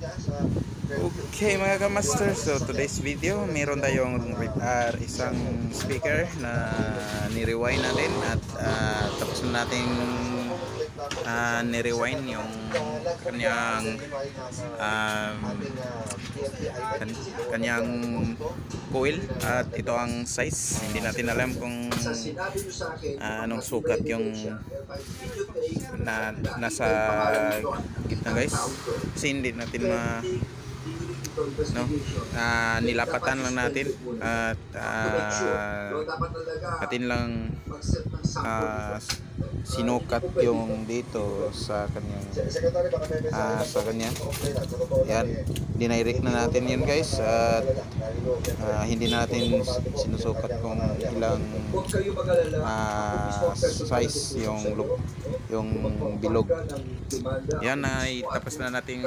Okay mga kamaster, so today's video meron tayong isang speaker na ni-rewind natin at tapos na natin ni-rewind yung kanyang um, kanyang coil at ito ang size. Hindi natin alam kung anong sukat yung nasa gitna guys, kasi hindi natin nilapatan lang natin at atin lang sinukat yung dito sa kanyang yan, dinirect na natin yun guys at hindi natin sinusukat kung ilang size yung bilog. Yan ay tapos na nating